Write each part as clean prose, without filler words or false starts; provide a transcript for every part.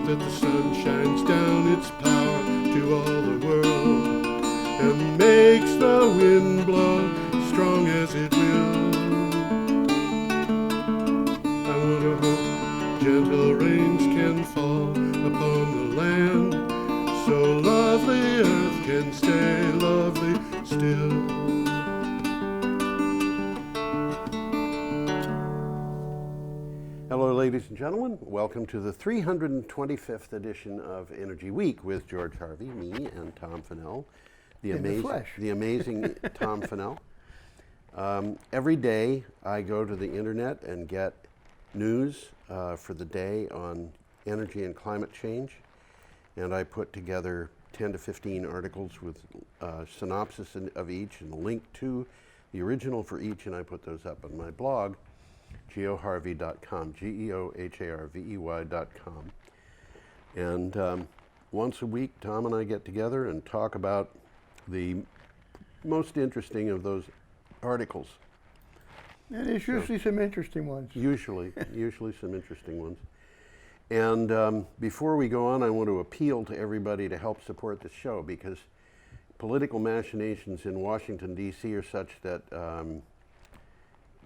that the sun shines down its power to all the world and makes the wind blow strong as it will. I wonder how gentle rains can fall upon the land, so lovely earth can stay lovely still. Hello, ladies and gentlemen. Welcome to the 325th edition of Energy Week with George Harvey, me, and Tom Fennell, the amazing Tom Fennell. Every day I go to the internet and get news for the day on energy and climate change, and I put together 10 to 15 articles with synopsis of each and a link to the original for each, and I put those up on my blog, geoharvey.com, geoharvey.com. And once a week, Tom and I get together and talk about the most interesting of those articles. And there's usually some interesting ones. Usually some interesting ones. And before we go on, I want to appeal to everybody to help support the show, because political machinations in Washington, D.C. are such that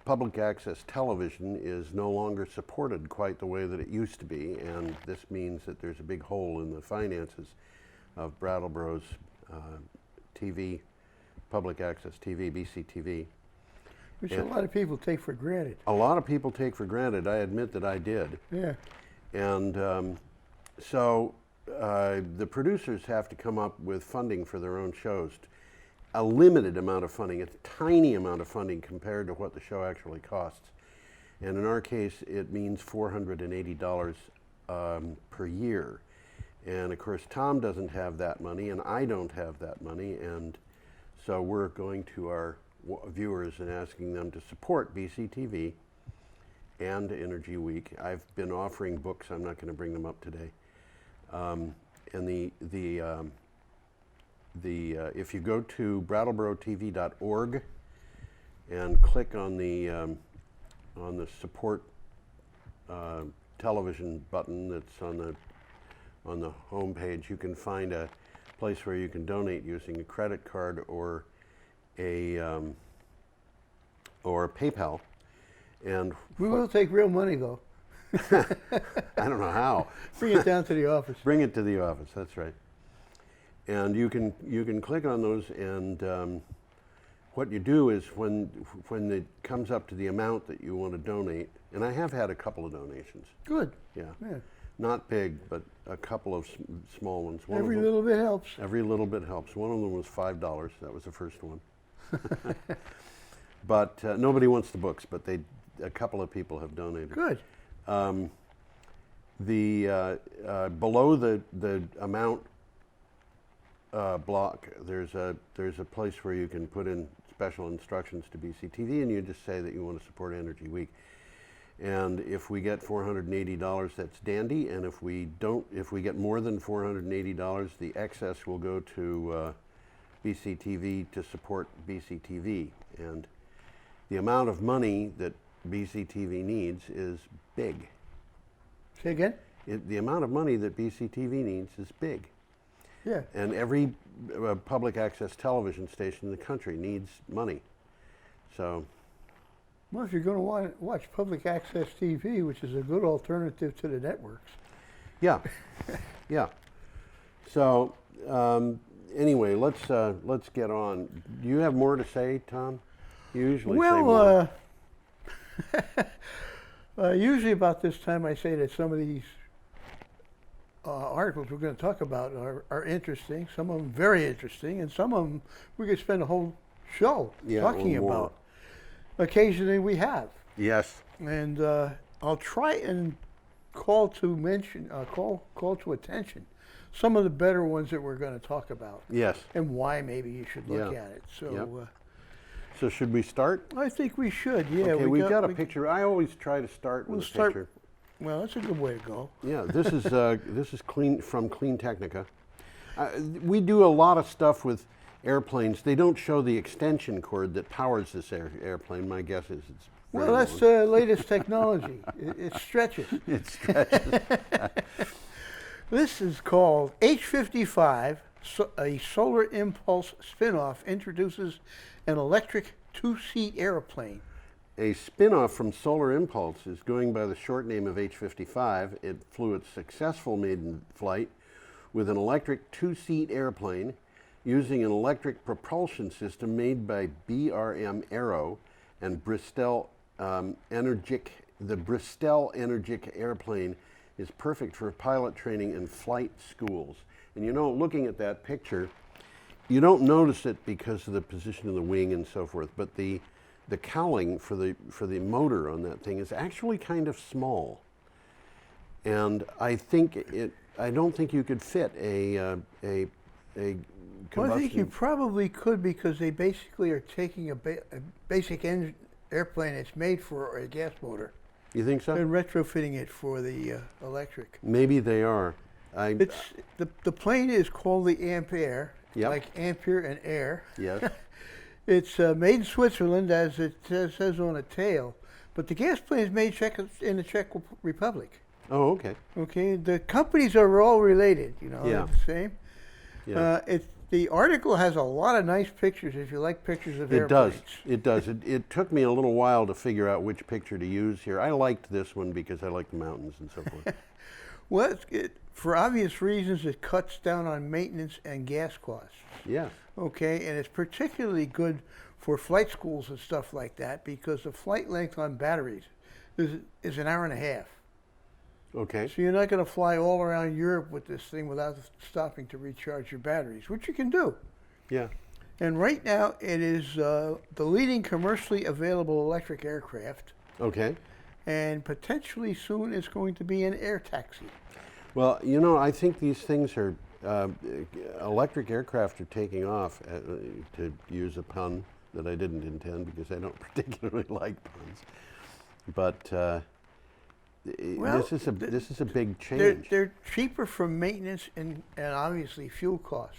public access television is no longer supported quite the way that it used to be, and this means that there's a big hole in the finances of Brattleboro's TV, public access TV, BCTV. Which a lot of people take for granted. A lot of people take for granted. I admit that I did. Yeah. And so the producers have to come up with funding for their own shows. A limited amount of funding, a tiny amount of funding compared to what the show actually costs. And in our case, it means $480 per year. And of course, Tom doesn't have that money, and I don't have that money. And so we're going to our viewers and asking them to support BCTV and Energy Week. I've been offering books. I'm not going to bring them up today. And if you go to brattleboro.tv.org and click on the support television button that's on the home page, you can find a place where you can donate using a credit card or a PayPal. And we will take real money, though. I don't know how. Bring it down to the office. Bring it to the office. That's right. And you can click on those, and what you do is when it comes up to the amount that you want to donate, and I have had a couple of donations. Good. Yeah. Not big, but a couple of small ones. Every little bit helps. Every little bit helps. One of them was $5. That was the first one. But nobody wants the books, but a couple of people have donated. Good. Below the amount block, there's a place where you can put in special instructions to BCTV, and you just say that you want to support Energy Week. And if we get $480, that's dandy. And if we get more than $480, the excess will go to BCTV to support BCTV. And the amount of money that BCTV needs is big. Say again? The amount of money that BCTV needs is big. Yeah. And every public access television station in the country needs money. So. Well, if you're going to want to watch public access TV, which is a good alternative to the networks. Yeah. Yeah. So anyway, let's get on. Do you have more to say, Tom? You usually say more. Usually about this time I say that some of these articles we're going to talk about are interesting, some of them very interesting, and some of them we could spend a whole show talking about. Occasionally we have. Yes. And I'll try and call to attention some of the better ones that we're going to talk about. Yes. And why maybe you should look at it. So. So should we start? I think we should. Yeah. Okay, we've got a picture. I always try to start with a picture. Well, that's a good way to go. Yeah. This is clean from Clean Technica. We do a lot of stuff with airplanes. They don't show the extension cord that powers this airplane. My guess is it's Well, that's the latest technology. It stretches. It stretches. This is called H55, a solar impulse spin-off introduces an electric two-seat airplane. A spin-off from Solar Impulse is going by the short name of H55. It flew its successful maiden flight with an electric two-seat airplane using an electric propulsion system made by BRM Aero and Bristol Energic. The Bristol Energic airplane is perfect for pilot training and flight schools. And you know, looking at that picture, you don't notice it because of the position of the wing and so forth, but the cowling for the motor on that thing is actually kind of small. And I don't think you could fit a combustion. Well, I think you probably could, because they basically are taking a basic airplane that's made for a gas motor. You think so? And retrofitting it for the electric. Maybe they are. The plane is called the Ampere, Yep. like Ampere and air. Yes. It's made in Switzerland, as it says on the tail, but the gas plane is made in the Czech Republic. Oh, okay. Okay, the companies are all related, you know, Yeah. they're the same. Yeah. The article has a lot of nice pictures if you like pictures of airplanes. It does. It took me a little while to figure out which picture to use here. I liked this one because I like the mountains and so forth. Well, for obvious reasons, it cuts down on maintenance and gas costs. Yes. Okay, and it's particularly good for flight schools and stuff like that, because the flight length on batteries is an hour and a half. Okay. So you're not going to fly all around Europe with this thing without stopping to recharge your batteries, which you can do. Yeah. And right now, it is the leading commercially available electric aircraft, Okay. and potentially soon it's going to be an air taxi. Well, you know, I think these things are, electric aircraft are taking off, to use a pun that I didn't intend because I don't particularly like puns. But Well, this is a big change. They're cheaper for maintenance and obviously fuel costs.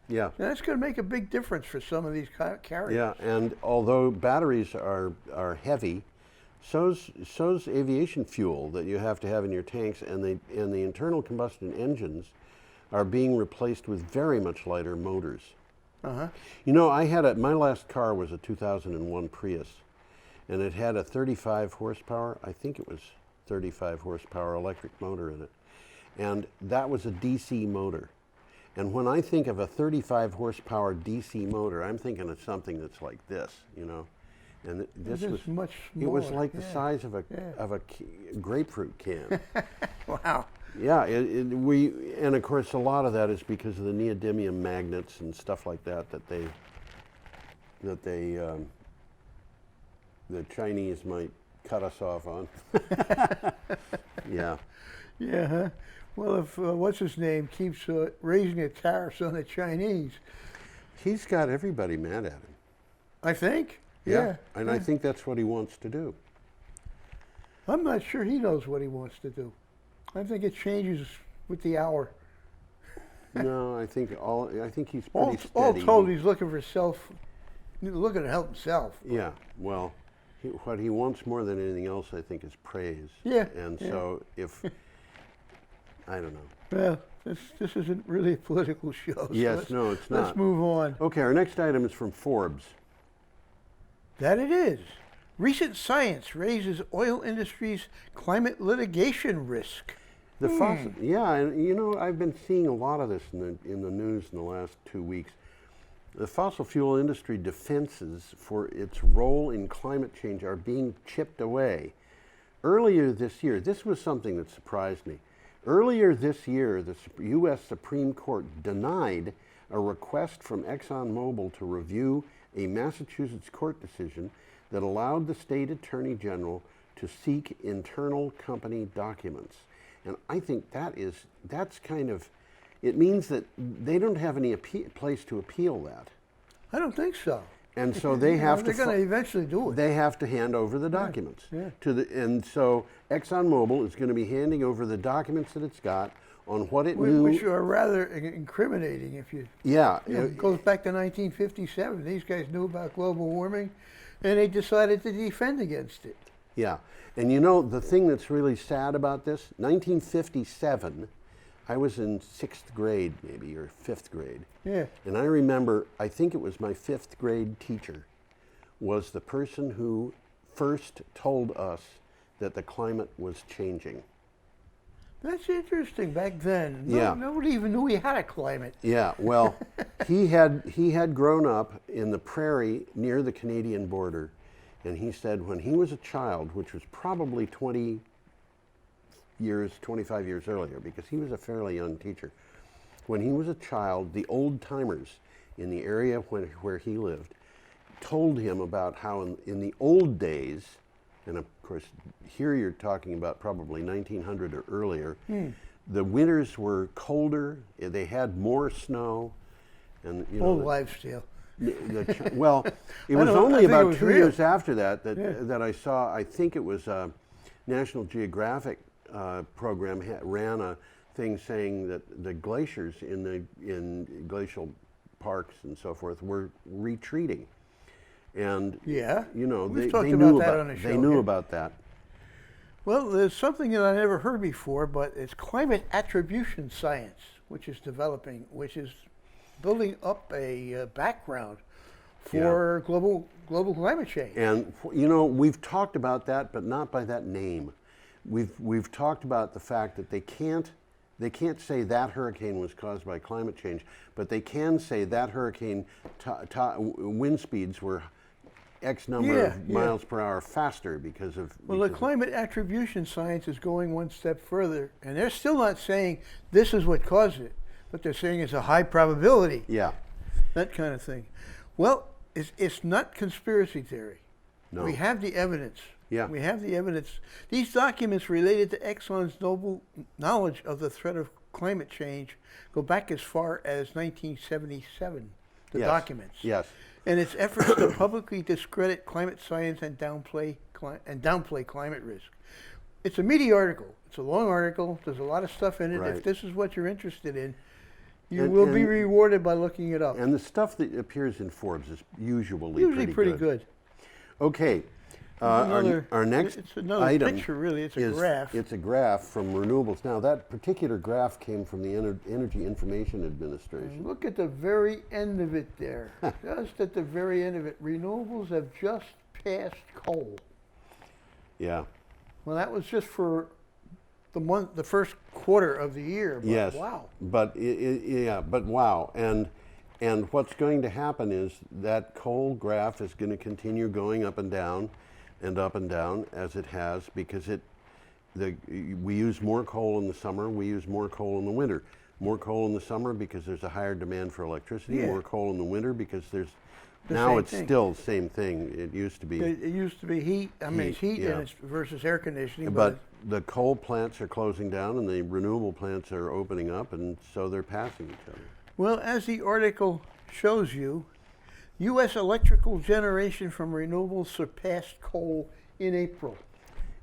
Yeah. And that's going to make a big difference for some of these carriers. Yeah, and although batteries are heavy, so's aviation fuel that you have to have in your tanks, and the internal combustion engines are being replaced with very much lighter motors. Uh-huh. You know, my last car was a 2001 Prius, and it had a 35 horsepower, I think it was 35 horsepower electric motor in it. And that was a DC motor. And when I think of a 35 horsepower DC motor, I'm thinking of something that's like this, you know. And this was much smaller. It was like the size of a grapefruit can. Wow. Yeah, and of course a lot of that is because of the neodymium magnets and stuff like that the Chinese might cut us off on. Yeah. Yeah, huh? Well, if what's his name keeps raising the tariffs on the Chinese, He's got everybody mad at him. I think. Yeah. And I think that's what he wants to do. I'm not sure he knows what he wants to do. I think it changes with the hour. No, I think he's All pretty steady. told, he's looking to help himself. Yeah, well, what he wants more than anything else, I think, is praise. Yeah. And yeah. so I don't know. Well, this isn't really a political show. So Yes, no, it's not. Let's move on. Okay, our next item is from Forbes. That it is. Recent science raises oil industry's climate litigation risk. Yeah, and you know, I've been seeing a lot of this in the news in the last 2 weeks. The fossil fuel industry defenses for its role in climate change are being chipped away. Earlier this year, this was something that surprised me. Earlier this year, the U.S. Supreme Court denied a request from ExxonMobil to review a Massachusetts court decision that allowed the state attorney general to seek internal company documents. And I think that's kind of, it means that they don't have any place to appeal that. I don't think so. And so they have They're going to eventually do it. They have to hand over the documents. Yeah. And so ExxonMobil is going to be handing over the documents that it's got on what it knew. Which are rather incriminating if you... Yeah. It goes back to 1957. These guys knew about global warming, and they decided to defend against it. Yeah. And you know, the thing that's really sad about this, 1957, I was in 6th grade maybe, or 5th grade. Yeah. And I remember, I think it was my 5th grade teacher was the person who first told us that the climate was changing. That's interesting. Back then, Yeah. nobody even knew we had a climate. Yeah, well, he had grown up in the prairie near the Canadian border, and he said when he was a child, which was probably 25 years earlier, because he was a fairly young teacher, when he was a child, the old timers in the area where he lived told him about how in the old days, and of course here you're talking about probably 1900 or earlier, the winters were colder, they had more snow, and you know, Old wives' tale. well, it was I only think it about was 2 real. years after that Yeah. that I saw, I think it was a National Geographic program ran a thing saying that the glaciers in glacial parks and so forth were retreating. And Yeah. you know, We've they talked knew about that about on the show, they knew yeah. about that. Well, there's something that I never heard before, but it's climate attribution science, which is building up a background for global climate change. And you know, we've talked about that, but not by that name. We've talked about the fact that they can't say that hurricane was caused by climate change, but they can say that hurricane wind speeds were X number of miles per hour faster because of. Well, the climate attribution science is going one step further, and they're still not saying this is what caused it, but they're saying it's a high probability. Yeah. That kind of thing. Well, it's not conspiracy theory. No. We have the evidence. Yeah. We have the evidence. These documents related to Exxon's knowledge of the threat of climate change go back as far as 1977, the Yes. documents. Yes. And its efforts to publicly discredit climate science and downplay climate risk. It's a meaty article. It's a long article. There's a lot of stuff in it. Right. If this is what you're interested in, you And- will be and- rewarded by looking it up. And the stuff that appears in Forbes is usually Usually pretty good. Okay. Our next it's another item picture, really. It's a is graph. It's a graph from renewables. Now, that particular graph came from the Energy Information Administration. Look at the very end of it there. Just at the very end of it. Renewables have just passed coal. Yeah. Well, that was just for the first quarter of the year. But Yes. wow. But but wow. And what's going to happen is that coal graph is going to continue going up and down as it has, because we use more coal in the summer, we use more coal in the winter. More coal in the summer because there's a higher demand for electricity, Yeah. more coal in the winter because there's The now same it's thing. still the same thing. It used to be. It used to be heat. I mean, it's heat yeah. and it's versus air conditioning. But the coal plants are closing down and the renewable plants are opening up, and so they're passing each other. well, as the article shows you, U.S. electrical generation from renewables surpassed coal in April.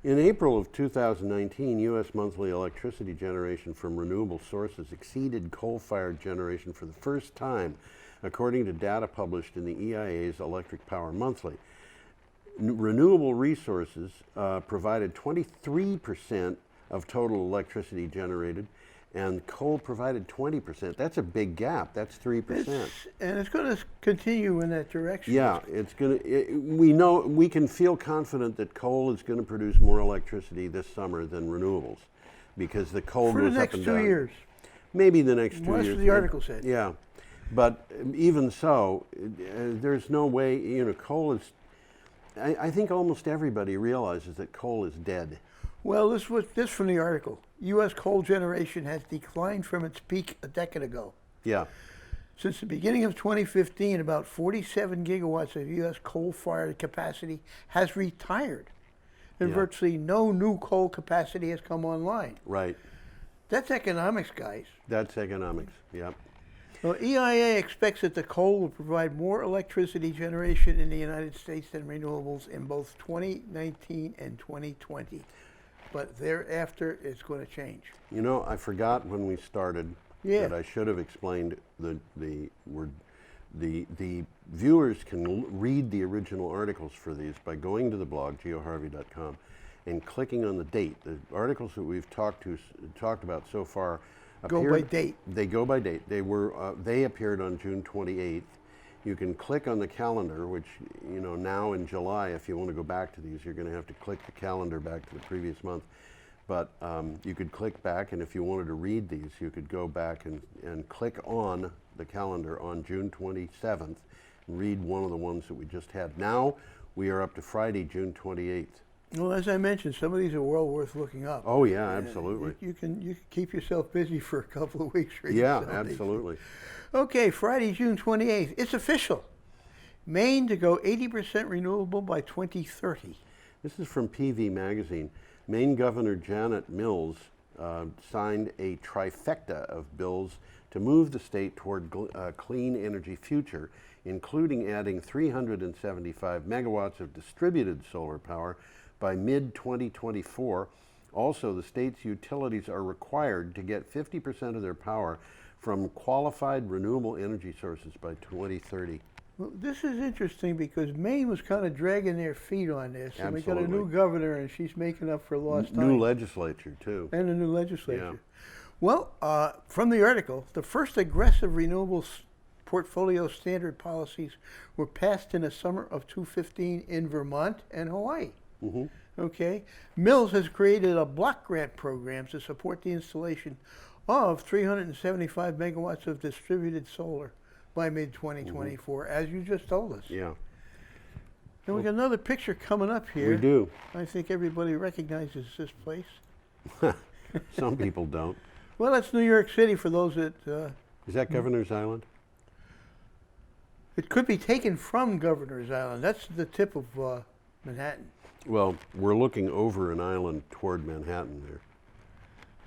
In April of 2019, U.S. monthly electricity generation from renewable sources exceeded coal-fired generation for the first time, according to data published in the EIA's Electric Power Monthly. Renewable resources provided 23% of total electricity generated, and coal provided 20%. That's a big gap. That's 3%. And it's going to continue in that direction. Yeah, it's going to. We can feel confident that coal is going to produce more electricity this summer than renewables, because the coal For goes the up next and 2 down. years. Maybe the next 2 Well, that's years. what the article said. Yeah, but even so, there's no way. You know, coal is. I think almost everybody realizes that coal is dead. Well, this from the article. U.S. coal generation has declined from its peak a decade ago. Yeah. Since the beginning of 2015, about 47 gigawatts of U.S. coal-fired capacity has retired, and Yeah. virtually no new coal capacity has come online. Right. That's economics, guys. That's economics. Yep. Well, EIA expects that the coal will provide more electricity generation in the United States than renewables in both 2019 and 2020. But thereafter, it's going to change. You know, I forgot when we started that I should have explained the viewers can read the original articles for these by going to the blog geoharvey.com and clicking on the date. The articles that we've talked about so far Go by date. They go by date. They appeared on June 28th. You can click on the calendar, which, now in July, if you want to go back to these, you're going to have to click the calendar back to the previous month. But you could click back, and if you wanted to read these, you could go back and click on the calendar on June 27th and read one of the ones that we just had. Now we are up to Friday, June 28th. Well, as I mentioned, some of these are well worth looking up. Oh yeah, absolutely. You can keep yourself busy for a couple of weeks. Yeah, absolutely. Okay, Friday, June 28th. It's official. Maine to go 80% renewable by 2030. This is from PV Magazine. Maine Governor Janet Mills signed a trifecta of bills to move the state toward a clean energy future, including adding 375 megawatts of distributed solar power by mid-2024. Also, the state's utilities are required to get 50% of their power from qualified renewable energy sources by 2030. Well, this is interesting because Maine was kind of dragging their feet on this. And we got a new governor, and she's making up for lost time. New legislature, too. And a new legislature. Yeah. Well, from the article, the first aggressive renewable portfolio standard policies were passed in the summer of 2015 in Vermont and Hawaii. Mm-hmm. Okay. Mills has created a block grant program to support the installation of 375 megawatts of distributed solar by mid-2024, as you just told us. Yeah. And we got another picture coming up here. We do. I think everybody recognizes this place. Some people don't. Well, that's New York City for those that... Is that Governor's Island? It could be taken from Governor's Island. That's the tip of Manhattan. Well, we're looking over an island toward Manhattan there.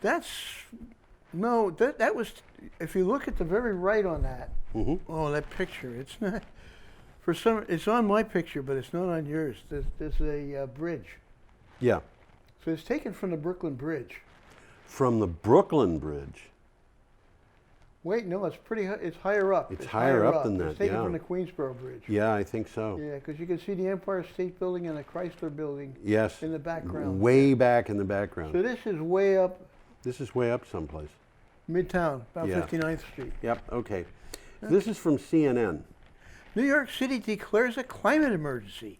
That's... No, that was... If you look at the very right on that, oh, that picture, it's not... For some, it's on my picture, but it's not on yours. There's a bridge. Yeah. So it's taken from the Brooklyn Bridge. From the Brooklyn Bridge. Wait, no, it's pretty. It's higher up. It's higher up than that. It's taken yeah. from the Queensboro Bridge. Yeah, I think so. Yeah, because you can see the Empire State Building and the Chrysler Building. Yes. In the background. Way back in the background. So this is way up. This is way up someplace. Midtown, about Yeah. 59th Street. Yep. Okay. This is from CNN. New York City declares a climate emergency.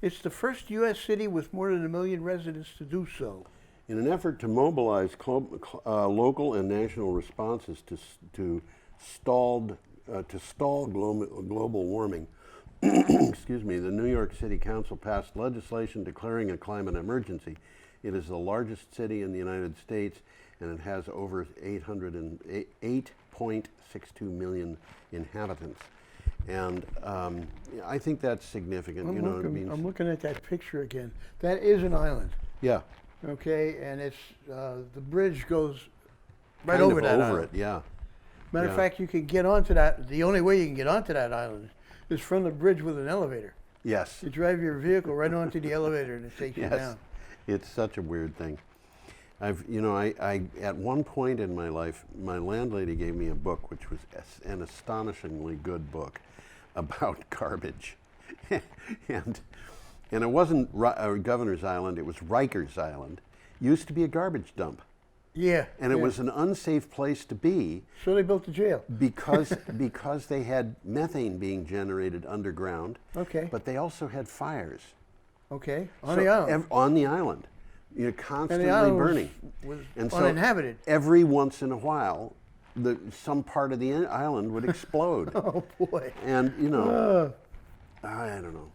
It's the first U.S. city with more than 1 million residents to do so. In an effort to mobilize local and national responses to stall global warming, excuse me, the New York City Council passed legislation declaring a climate emergency. It is the largest city in the United States, and it has over 8.62 million inhabitants. And I think that's significant. I'm looking at that picture again. That is an island. Yeah. Okay, and it's the bridge goes right Kind over of that over island. it, yeah. Matter of fact, you can get onto that. The only way you can get onto that island is from the bridge with an elevator. Yes. You drive your vehicle right onto the elevator and it takes you Yes. down. It's such a weird thing. I at one point in my life, my landlady gave me a book, which was an astonishingly good book about garbage. and it wasn't Governor's Island, it was Rikers Island. Used to be a garbage dump. Yeah. And it was an unsafe place to be. So they built the jail. because they had methane being generated underground. Okay. But they also had fires. Okay. On the island. On the island. Constantly and the island burning. Was and so uninhabited. every once in a while, some part of the island would explode. Oh boy. And I don't know.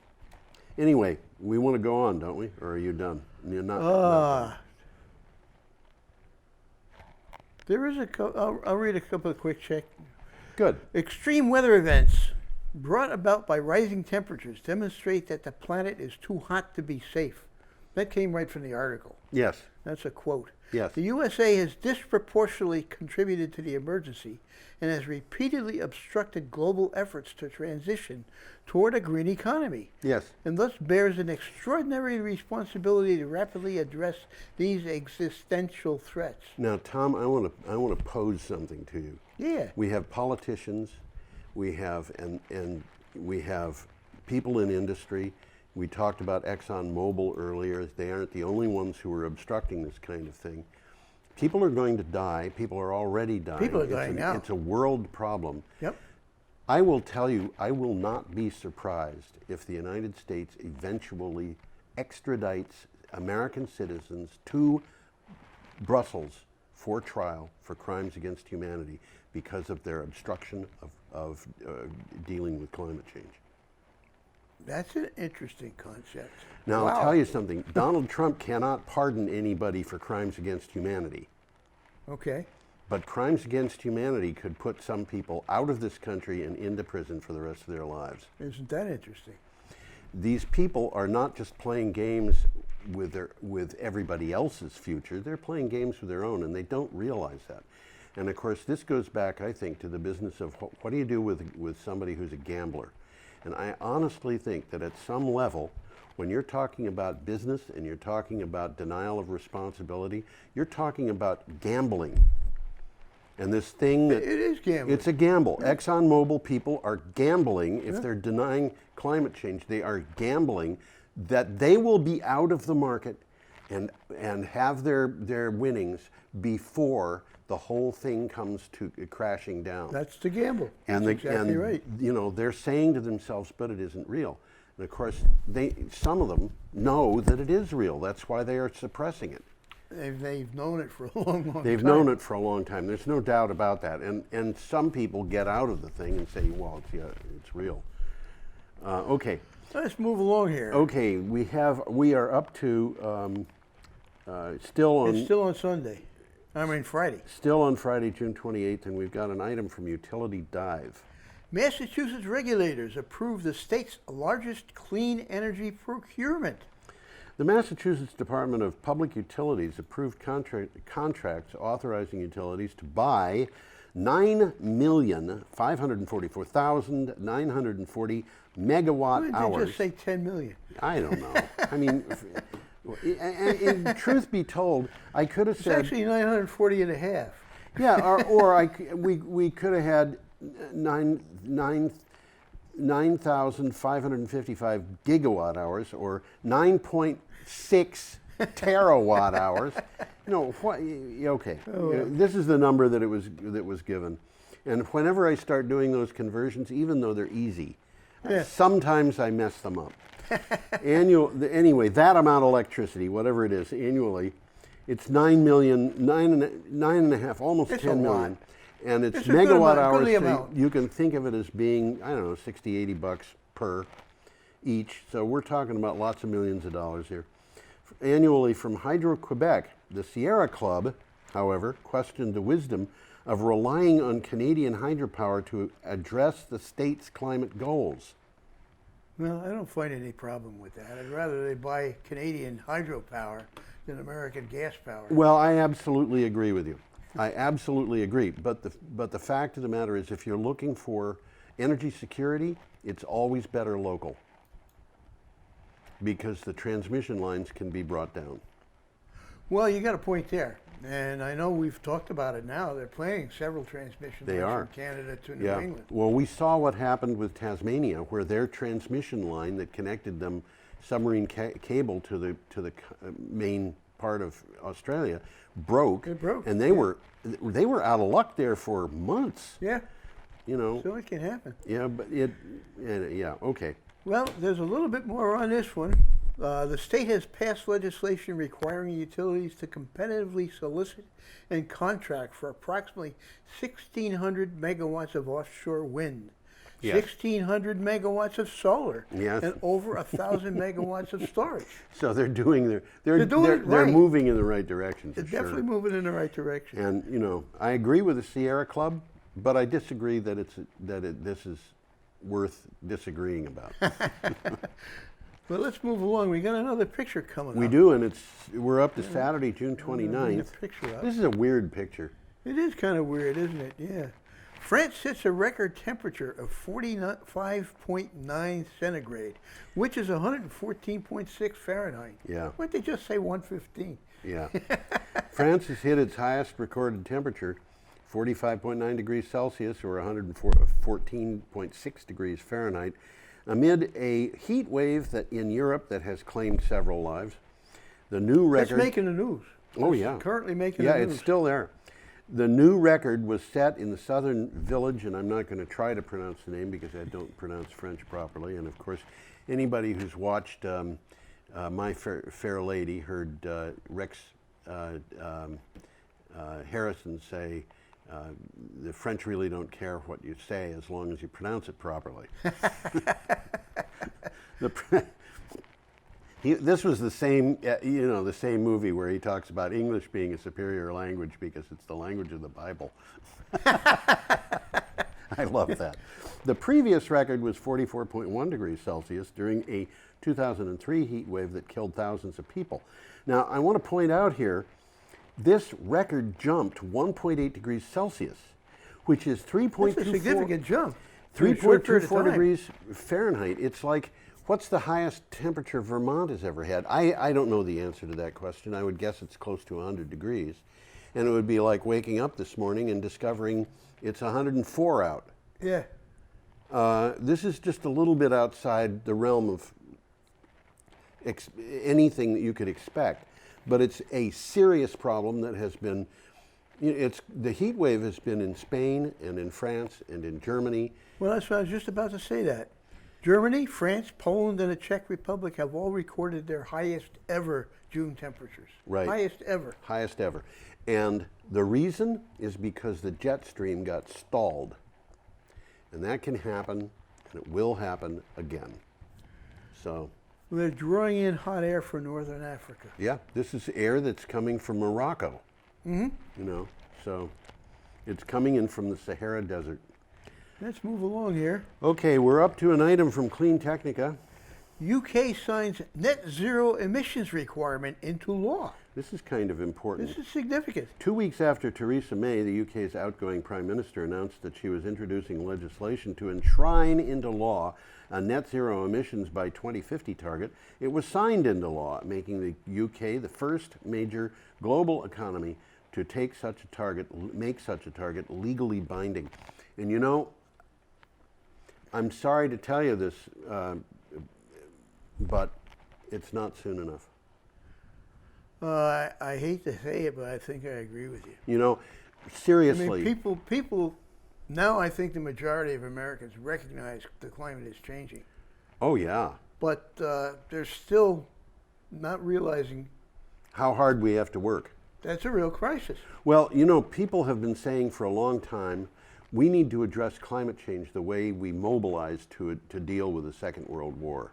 Anyway, we want to go on, don't we? Or are you done? You're not. Done. There is I'll read a couple of quick check. Good. Extreme weather events brought about by rising temperatures demonstrate that the planet is too hot to be safe. That came right from the article. Yes. That's a quote. Yes. The USA has disproportionately contributed to the emergency and has repeatedly obstructed global efforts to transition toward a green economy. Yes. And thus bears an extraordinary responsibility to rapidly address these existential threats. Now, Tom, I want to pose something to you. Yeah. We have politicians, we have and we have people in industry. We talked about ExxonMobil earlier. They aren't the only ones who are obstructing this kind of thing. People are going to die. People are already dying. People are dying now. It's a world problem. Yep. I will tell you, I will not be surprised if the United States eventually extradites American citizens to Brussels for trial for crimes against humanity because of their obstruction of dealing with climate change. That's an interesting concept. Now, Wow. I'll tell you something. Donald Trump cannot pardon anybody for crimes against humanity. Okay. But crimes against humanity could put some people out of this country and into prison for the rest of their lives. Isn't that interesting? These people are not just playing games with everybody else's future. They're playing games with their own, and they don't realize that. And of course, this goes back, I think, to the business of what do you do with somebody who's a gambler? And I honestly think that at some level, when you're talking about business and you're talking about denial of responsibility, you're talking about gambling. And this thing that It is gambling. it's a gamble. ExxonMobil people are gambling if they're denying climate change. They are gambling that they will be out of the market and have their winnings before the whole thing comes to crashing down. That's the gamble. And That's exactly right. you know, they're saying to themselves, but it isn't real. And of course, some of them know that it is real. That's why they are suppressing it. They've known it for a long, long time. They've known it for a long time. There's no doubt about that. And some people get out of the thing and say, well, it's real. Okay. Let's move along here. Okay. We are up to still on Sunday. Friday. Still on Friday, June 28th, and we've got an item from Utility Dive. Massachusetts regulators approved the state's largest clean energy procurement. The Massachusetts Department of Public Utilities approved contracts authorizing utilities to buy 9,544,940 megawatt Why didn't hours. they just say 10 million? I don't know. I mean, and truth be told, I could have It's said actually 940 and a half. yeah, we could have had 9,555 gigawatt hours or 9.6 terawatt hours. You know what? Okay, this is the number that was given, and whenever I start doing those conversions, even though they're easy, sometimes I mess them up. Anyway, that amount of electricity, whatever it is, annually, it's 9 million, 9.5, almost It's 10 a lot. million. And it's It's a good megawatt amount, hours, goodly so amount. you can think of it as being, I don't know, 60, 80 bucks per each. So we're talking about lots of millions of dollars here. Annually from Hydro-Quebec, the Sierra Club, however, questioned the wisdom of relying on Canadian hydropower to address the state's climate goals. Well, I don't find any problem with that. I'd rather they buy Canadian hydropower than American gas power. Well, I absolutely agree with you. I absolutely agree. But the fact of the matter is, if you're looking for energy security, it's always better local, because the transmission lines can be brought down. Well, you got a point there. And I know we've talked about it now. They're planning several transmission They lines are. from Canada to New England. Well, we saw what happened with Tasmania, where their transmission line that connected them submarine cable to the main part of Australia broke. It broke, and they were out of luck there for months. Yeah, You know. so it can happen. Yeah, but okay. Well, there's a little bit more on this one. The state has passed legislation requiring utilities to competitively solicit and contract for approximately 1,600 megawatts of offshore wind, Yes. 1,600 megawatts of solar, Yes. and over 1,000 megawatts of storage. So they're doing They're doing it they're right. moving in the right direction for They're sure. definitely moving in the right direction. And you know, I agree with the Sierra Club, but I disagree that this is worth disagreeing about. Well, let's move along. We got another picture coming We up. do, and we're up to Saturday, June Bring 29th. the picture up. This is a weird picture. It is kind of weird, isn't it? Yeah. France hits a record temperature of 45.9 centigrade, which is 114.6 Fahrenheit. Yeah. Why don't they just say 115? Yeah. France has hit its highest recorded temperature, 45.9 degrees Celsius or 114.6 degrees Fahrenheit, amid a heat wave that in Europe that has claimed several lives. The new That's record. making the news. Oh, It's yeah. currently making Yeah, the it's news. still there. The new record was set in the southern village, and I'm not going to try to pronounce the name because I don't pronounce French properly. And of course, anybody who's watched My Fair Lady heard Rex Harrison say, the French really don't care what you say as long as you pronounce it properly. This was the same, the same movie where he talks about English being a superior language because it's the language of the Bible. I love that. The previous record was 44.1 degrees Celsius during a 2003 heat wave that killed thousands of people. Now, I want to point out here, this record jumped 1.8 degrees Celsius, which is 3.24. That's a significant jump. in a short period of 3.24 time. degrees Fahrenheit. It's like, what's the highest temperature Vermont has ever had? I don't know the answer to that question. I would guess it's close to 100 degrees. And it would be like waking up this morning and discovering it's 104 out. Yeah. This is just a little bit outside the realm of anything that you could expect. But it's a serious problem that has been, the heat wave has been in Spain and in France and in Germany. Well, that's what I was just about to say that. Germany, France, Poland, and the Czech Republic have all recorded their highest ever June temperatures. Right. Highest ever. Highest ever. And the reason is because the jet stream got stalled. And that can happen, and it will happen again. So, They're drawing in hot air from northern Africa. yeah, this is air that's coming from Morocco. So it's coming in from the Sahara Desert. Let's move along here. Okay, we're up to an item from Clean Technica. UK signs net zero emissions requirement into law. This is kind of important. This is significant. 2 weeks after Theresa May, the UK's outgoing Prime Minister, announced that she was introducing legislation to enshrine into law a net zero emissions by 2050 target, it was signed into law, making the UK the first major global economy to make such a target legally binding. And I'm sorry to tell you this, but it's not soon enough. I hate to say it, but I think I agree with you. Seriously. I mean, people, now I think the majority of Americans recognize the climate is changing. Oh, yeah. But they're still not realizing How hard we have to work. that's a real crisis. Well, people have been saying for a long time, we need to address climate change the way we mobilized to deal with the Second World War.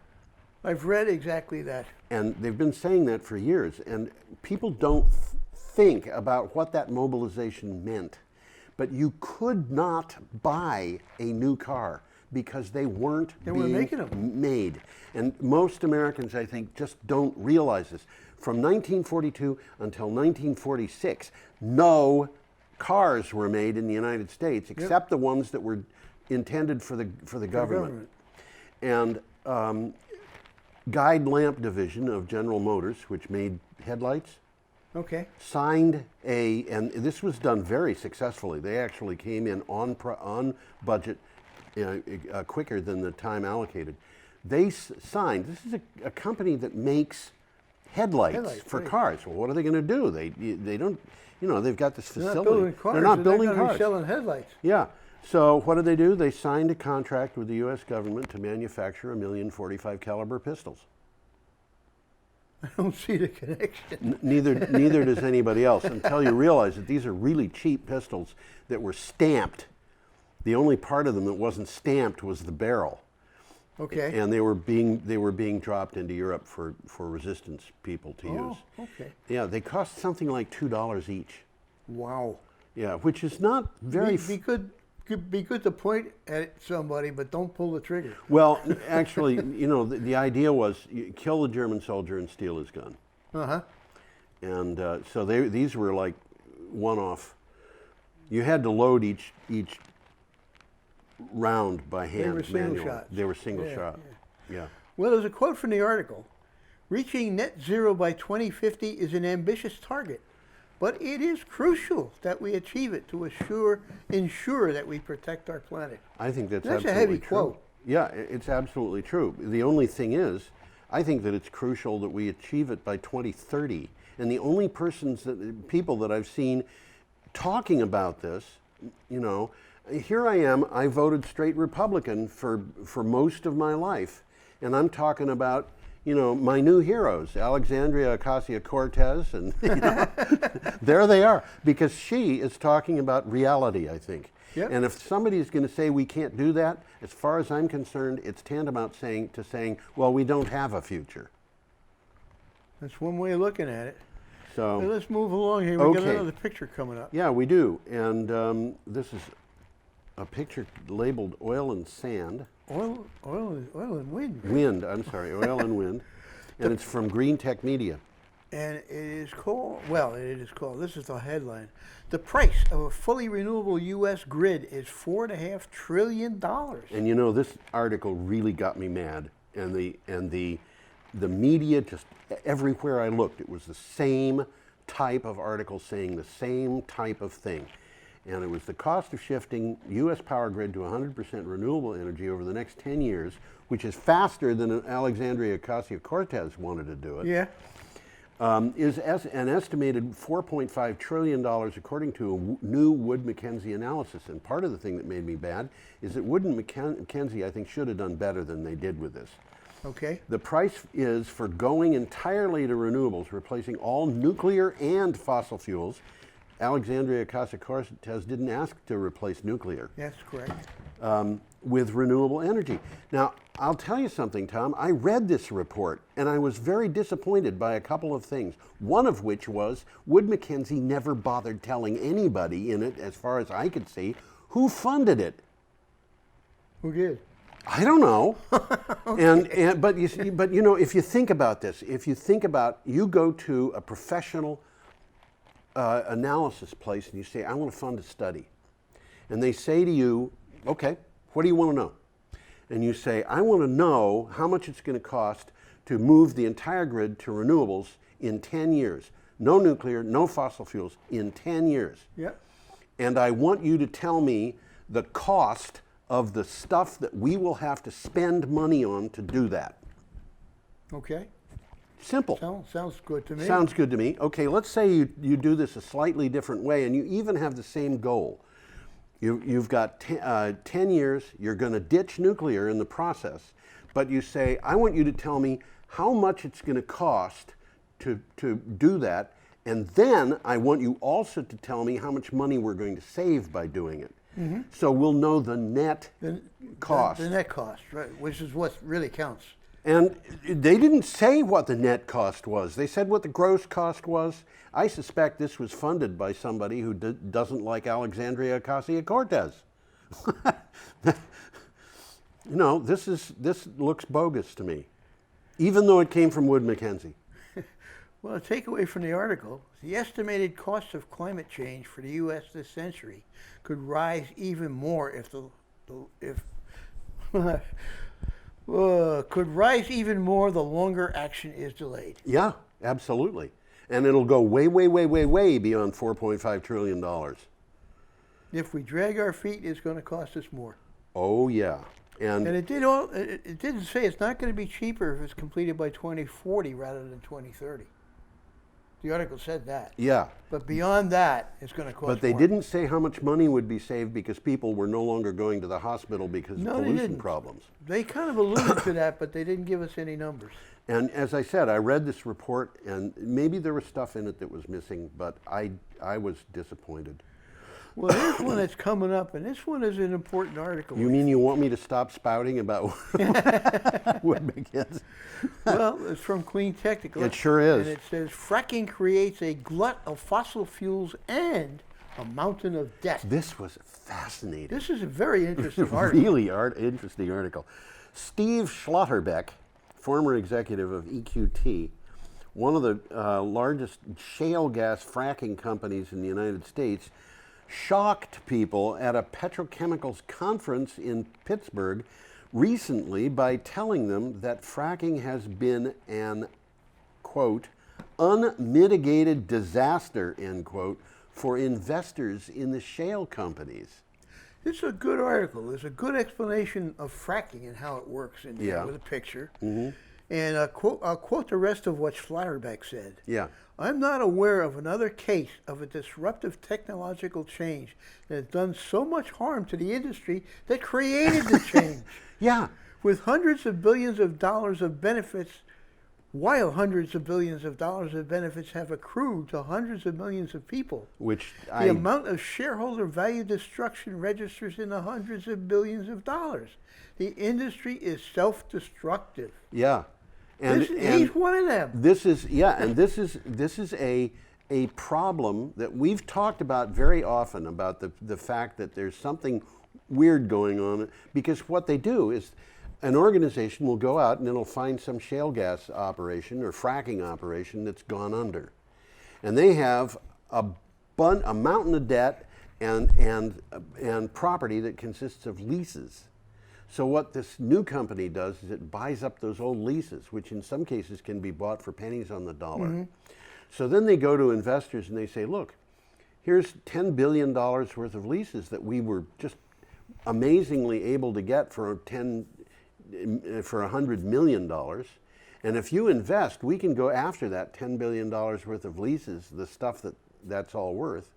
I've read exactly that. And they've been saying that for years. And people don't think about what that mobilization meant. But you could not buy a new car because they weren't being making them. made. And most Americans, I think, just don't realize this. From 1942 until 1946, no cars were made in the United States except the ones that were intended for the government. And Guide Lamp Division of General Motors, which made headlights, signed and this was done very successfully. They actually came in on budget quicker than the time allocated. They signed, this is a company that makes headlights for cars. Well, what are they going to do? They don't, they've got this facility. They're not building cars. They're not building cars. Be selling headlights. Yeah. So what do? They signed a contract with the U.S. government to manufacture 1,045 caliber pistols. I don't see the connection. Neither does anybody else until you realize that these are really cheap pistols that were stamped. The only part of them that wasn't stamped was the barrel. Okay. And they were being dropped into Europe for resistance people to use. Okay. Yeah, they cost something like $2 each. Wow. Yeah, which is not very. Be good to point at somebody, but don't pull the trigger. Well, actually, the idea was you kill the German soldier and steal his gun. And so these were like one-off. You had to load each round by hand. They were single manually. shots. They were single shot. Yeah. Well, there's a quote from the article. Reaching net zero by 2050 is an ambitious target, but it is crucial that we achieve it to ensure that we protect our planet. I think that's a absolutely heavy true. quote. Yeah, it's absolutely true. The only thing is, I think that it's crucial that we achieve it by 2030 And the only people that I've seen talking about this, here I am, I voted straight Republican for most of my life. And I'm talking about, my new heroes, Alexandria Ocasio-Cortez, and there they are, because she is talking about reality, I think. Yep. And if somebody is going to say we can't do that, as far as I'm concerned, it's tantamount to saying, well, we don't have a future. That's one way of looking at it. So Well, let's move along here. We've got okay. another picture coming up. Yeah, we do. And this is a picture labeled oil and sand. Oil and wind. Wind, I'm sorry, oil and wind. And it's from Green Tech Media. And it is called, this is the headline. The price of a fully renewable U.S. grid is $4.5 trillion. And this article really got me mad. And the media, just everywhere I looked, it was the same type of article saying the same type of thing. And it was the cost of shifting U.S. power grid to 100% renewable energy over the next 10 years, which is faster than Alexandria Ocasio-Cortez wanted to do it. Yeah. Is an estimated $4.5 trillion according to a new Wood Mackenzie analysis. And part of the thing that made me bad is that Wood Mackenzie, I think, should have done better than they did with this. Okay. The price is for going entirely to renewables, replacing all nuclear and fossil fuels. Alexandria Ocasio-Cortez didn't ask to replace nuclear. That's correct. With renewable energy. Now, I'll tell you something, Tom. I read this report, and I was very disappointed by a couple of things. One of which was Wood Mackenzie never bothered telling anybody in it, as far as I could see, who funded it. Who did? I don't know. Okay. But if you think about this, you go to a professional analysis place and you say, I want to fund a study. And they say to you, okay, what do you want to know? And you say, I want to know how much it's going to cost to move the entire grid to renewables in 10 years. No nuclear, no fossil fuels in 10 years. Yep. And I want you to tell me the cost of the stuff that we will have to spend money on to do that. Okay. Simple. Sounds good to me. Sounds good to me. Okay, let's say you do this a slightly different way and you even have the same goal. You've got 10 years, you're going to ditch nuclear in the process, but you say, I want you to tell me how much it's going to cost to do that, and then I want you also to tell me how much money we're going to save by doing it. Mm-hmm. So we'll know the net cost. The net cost, right, which is what really counts. And they didn't say what the net cost was. They said what the gross cost was. I suspect this was funded by somebody who doesn't like Alexandria Ocasio-Cortez. This looks bogus to me, even though it came from Wood Mackenzie. Well, a takeaway from the article, the estimated cost of climate change for the U.S. this century could rise even more could rise even more the longer action is delayed. Yeah, absolutely. And it'll go way, way, way, way, way beyond $4.5 trillion. If we drag our feet, it's going to cost us more. Oh, yeah. And it didn't say it's not going to be cheaper if it's completed by 2040 rather than 2030. The article said that. Yeah. But beyond that, it's going to cost more. But they didn't say how much money would be saved because people were no longer going to the hospital because of pollution problems. They kind of alluded to that, but they didn't give us any numbers. And as I said, I read this report, and maybe there was stuff in it that was missing, but I was disappointed. Well, here's one that's coming up, and this one is an important article. You mean you want me to stop spouting about Wood Mackenzie? Well, it's from Clean Technical. It sure is. And it says, fracking creates a glut of fossil fuels and a mountain of debt. This was fascinating. This is a very interesting article. Really interesting article. Steve Schlotterbeck, former executive of EQT, one of the largest shale gas fracking companies in the United States, shocked people at a petrochemicals conference in Pittsburgh recently by telling them that fracking has been an, quote, unmitigated disaster, end quote, for investors in the shale companies. It's a good article. There's a good explanation of fracking and how it works in there with a picture. Mm-hmm. And I'll quote the rest of what Schlatterbeck said. Yeah. I'm not aware of another case of a disruptive technological change that has done so much harm to the industry that created the change. Yeah. With hundreds of billions of dollars of benefits, while hundreds of billions of dollars of benefits have accrued to hundreds of millions of people. Which The amount of shareholder value destruction registers in the hundreds of billions of dollars. The industry is self-destructive. Yeah. And He's one of them. This is a problem that we've talked about very often, about the fact that there's something weird going on, because what they do is an organization will go out and it'll find some shale gas operation or fracking operation that's gone under, and they have a mountain of debt and property that consists of leases. So what this new company does is it buys up those old leases, which in some cases can be bought for pennies on the dollar. Mm-hmm. So then they go to investors and they say, look, here's $10 billion worth of leases that we were just amazingly able to get for $100 million. And if you invest, we can go after that $10 billion worth of leases, the stuff that's all worth.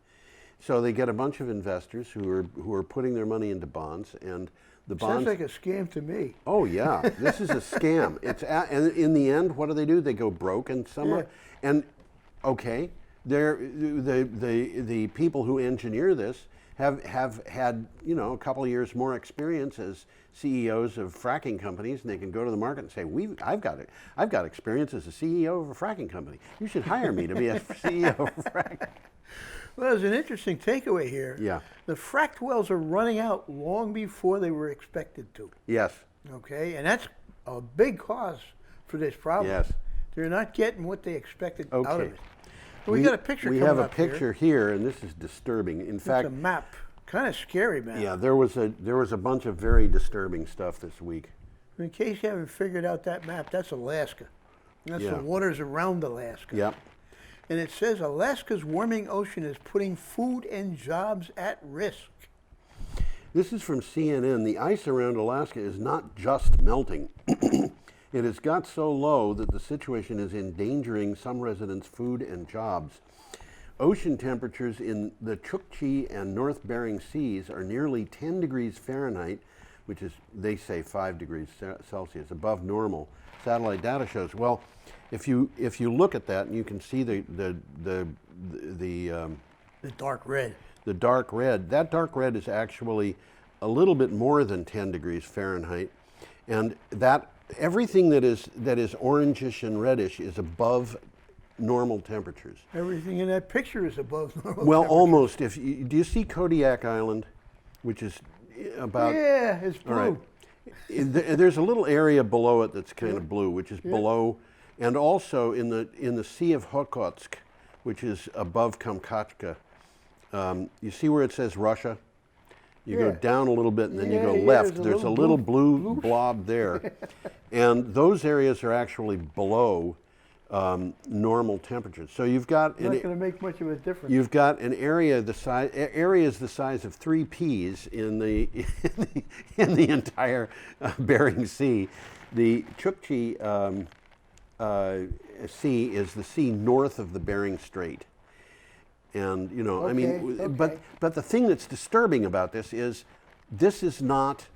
So they get a bunch of investors who are putting their money into bonds, and the bonds. Sounds like a scam to me. Oh yeah, this is a scam. And in the end, what do? They go broke, and okay, the people who engineer this have had a couple of years more experience as CEOs of fracking companies, and they can go to the market and say, I've got experience as a CEO of a fracking company. You should hire me to be a CEO of fracking. Well, there's an interesting takeaway here. Yeah. The fracked wells are running out long before they were expected to. Yes. Okay, and that's a big cause for this problem. Yes. They're not getting what they expected out of Okay. it. Well, we got a picture We coming have a up picture here, and this is disturbing. In It's fact, a map. Kind of scary map. yeah, there was a bunch of very disturbing stuff this week. In case you haven't figured out that map, that's Alaska. That's Yeah. the waters around Alaska. Yep. And it says Alaska's warming ocean is putting food and jobs at risk. This is from CNN. The ice around Alaska is not just melting. It has got so low that the situation is endangering some residents' food and jobs. Ocean temperatures in the Chukchi and North Bering Seas are nearly 10 degrees Fahrenheit, which is, they say, 5 degrees Celsius, above normal. Satellite data shows. Well, if you look at that, and you can see the dark red. The dark red. That dark red is actually a little bit more than 10 degrees Fahrenheit, and that everything that is orangish and reddish is above normal temperatures. Everything in that picture is above normal. Well, almost. Do you see Kodiak Island, which is about? Yeah, it's blue. All right. There's a little area below it that's kind of blue, which is below, and also in the Sea of Okhotsk, which is above Kamchatka. You see where it says Russia? You go down a little bit, and then you go left. There's a little blue blob there, and those areas are actually below normal temperatures. So you've got not going to make much of a difference. You've got an area the size of 3 peas in the entire Bering Sea. The Chukchi Sea is the sea north of the Bering Strait, and but the thing that's disturbing about this is not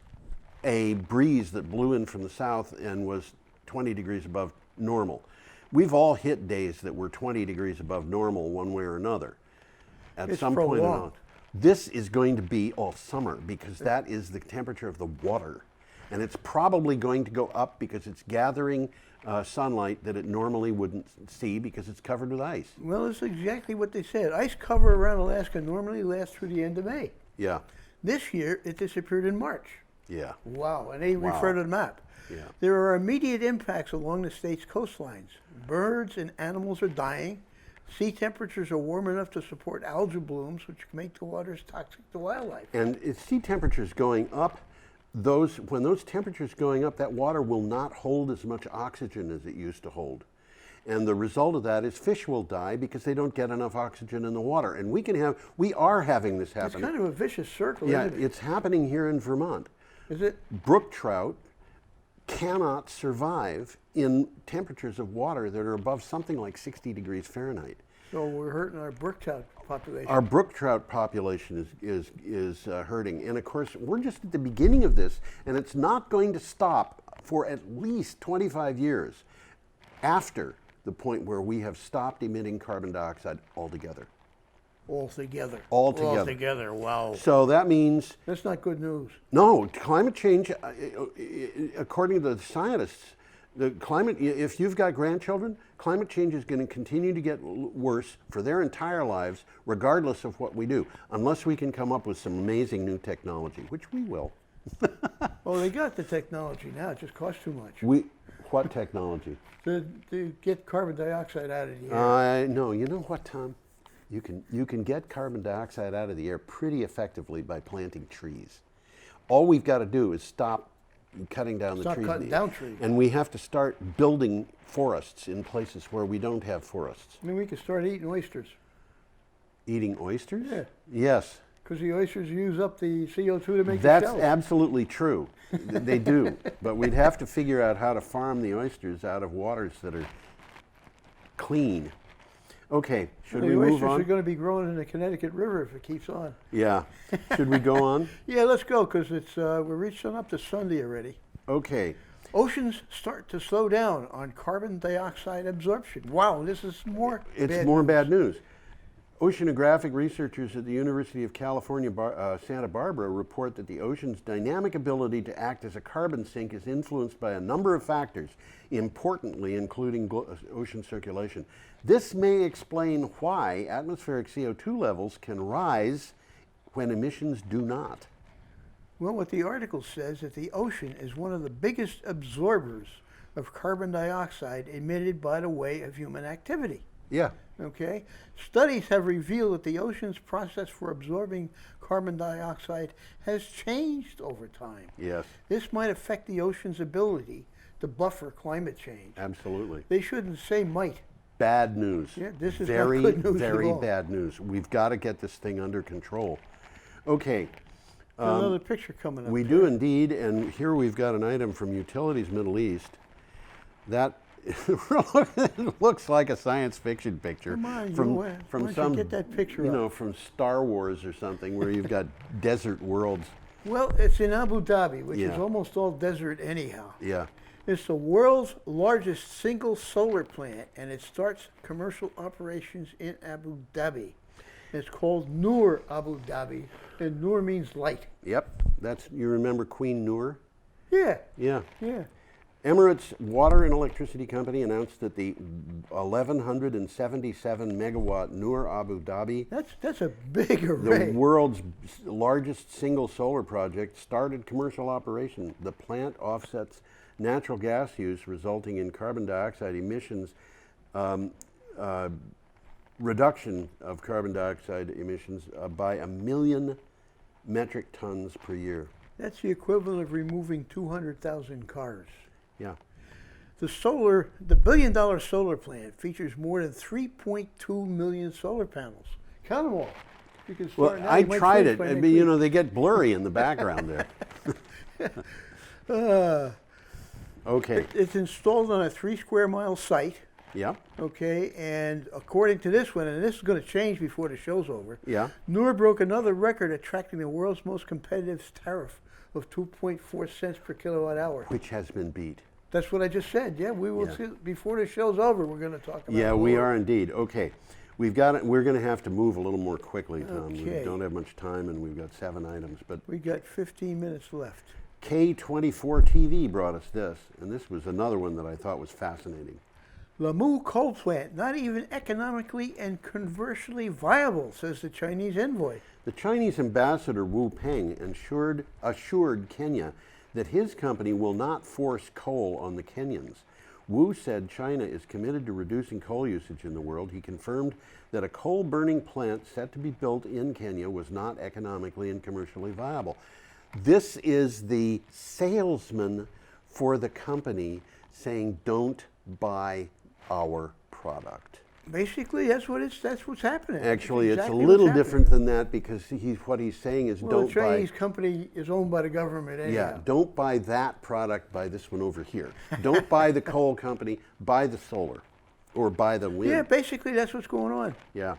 a breeze that blew in from the south and was 20 degrees above normal. We've all hit days that were 20 degrees above normal one way or another at some point or not. This is going to be all summer because that is the temperature of the water. And it's probably going to go up because it's gathering sunlight that it normally wouldn't see because it's covered with ice. Well, it's exactly what they said. Ice cover around Alaska normally lasts through the end of May. Yeah. This year, it disappeared in March. Yeah. Wow, and they refer to the map. Yeah. There are immediate impacts along the state's coastlines. Birds and animals are dying. Sea temperatures are warm enough to support algal blooms, which make the waters toxic to wildlife. And if sea temperatures going up, when those temperatures going up, that water will not hold as much oxygen as it used to hold. And the result of that is fish will die because they don't get enough oxygen in the water. And we are having this happen. It's kind of a vicious circle, yeah, isn't it? it's happening here in Vermont. Is it? Brook trout cannot survive in temperatures of water that are above something like 60 degrees Fahrenheit. So we're hurting our brook trout population. Our brook trout population is hurting. And of course, we're just at the beginning of this, and it's not going to stop for at least 25 years after the point where we have stopped emitting carbon dioxide altogether. Altogether. Altogether. Wow. So that means, That's not good news. no, climate change, according to the scientists, if you've got grandchildren, climate change is going to continue to get worse for their entire lives, regardless of what we do, unless we can come up with some amazing new technology, which we will. Well, they got the technology now. It just costs too much. What technology? To get carbon dioxide out of the air. No, you know what, Tom? You can get carbon dioxide out of the air pretty effectively by planting trees. All we've got to do is stop cutting down the trees. Stop cutting down trees. And we have to start building forests in places where we don't have forests. I mean, we could start eating oysters. Eating oysters? Yeah. Yes. Because the oysters use up the CO2 to make the That's shells. absolutely true. They do. But we'd have to figure out how to farm the oysters out of waters that are clean. Okay, should we move The oysters on? are going to be growing in the Connecticut River if it keeps on. Yeah. Should we go on? Yeah, let's go, because we're reaching up to Sunday already. Okay. Oceans start to slow down on carbon dioxide absorption. Wow, this is more bad news. Oceanographic researchers at the University of California, Santa Barbara report that the ocean's dynamic ability to act as a carbon sink is influenced by a number of factors, importantly including ocean circulation. This may explain why atmospheric CO2 levels can rise when emissions do not. Well, what the article says that the ocean is one of the biggest absorbers of carbon dioxide emitted by the way of human activity. Yeah. Okay? Studies have revealed that the ocean's process for absorbing carbon dioxide has changed over time. Yes. This might affect the ocean's ability to buffer climate change. Absolutely. They shouldn't say might. Bad news. Yeah, this is very, not good news very at all. bad news. We've got to get this thing under control. Okay. Another picture coming up. We do indeed, and here we've got an item from Utilities Middle East that looks like a science fiction picture Come on, from why don't some you get that picture up? from Star Wars or something, where you've got desert worlds. Well, it's in Abu Dhabi, which is Yeah. almost all desert anyhow. Yeah. It's the world's largest single solar plant, and it starts commercial operations in Abu Dhabi. It's called Noor Abu Dhabi, and Noor means light. Yep. You remember Queen Noor? Yeah, Yeah. yeah. Emirates Water and Electricity Company announced that the 1,177 megawatt Noor Abu Dhabi, That's a big array. the world's largest single solar project, started commercial operation. The plant offsets natural gas use, resulting in carbon dioxide emissions, reduction of carbon dioxide emissions by 1 million metric tons per year. That's the equivalent of removing 200,000 cars. Yeah. The billion-dollar solar plant features more than 3.2 million solar panels. Count them all. You can Well, start now. I You might tried finish it. by I next mean, week. they get blurry in the background there. Okay. It's installed on a 3 square mile site. Yeah. Okay, and according to this one, and this is going to change before the show's over, Yeah. Noor broke another record, attracting the world's most competitive tariff of 2.4 cents per kilowatt hour. Which has been beat. That's what I just said. Yeah, we will Yeah. see before the show's over. We're going to talk about. Yeah, it we more. are indeed. Okay. We're going to have to move a little more quickly, Tom. We Okay. don't have much time, and we've got 7 items. But We got 15 minutes left. K24 TV brought us this, and this was another one that I thought was fascinating. Lamu coal plant, not even economically and commercially viable, says the Chinese envoy. The Chinese ambassador Wu Peng assured Kenya that his company will not force coal on the Kenyans. Wu said China is committed to reducing coal usage in the world. He confirmed that a coal-burning plant set to be built in Kenya was not economically and commercially viable. This is the salesman for the company saying, don't buy our product. Basically, that's what's happening. Actually, it's exactly a little what's different than that because what he's saying is happening. Well, don't the buy. Chinese company is owned by the government anyhow. Yeah, don't buy that product, buy this one over here. Don't buy the coal company, buy the solar or buy the wind. Yeah, basically that's what's going on. Yeah.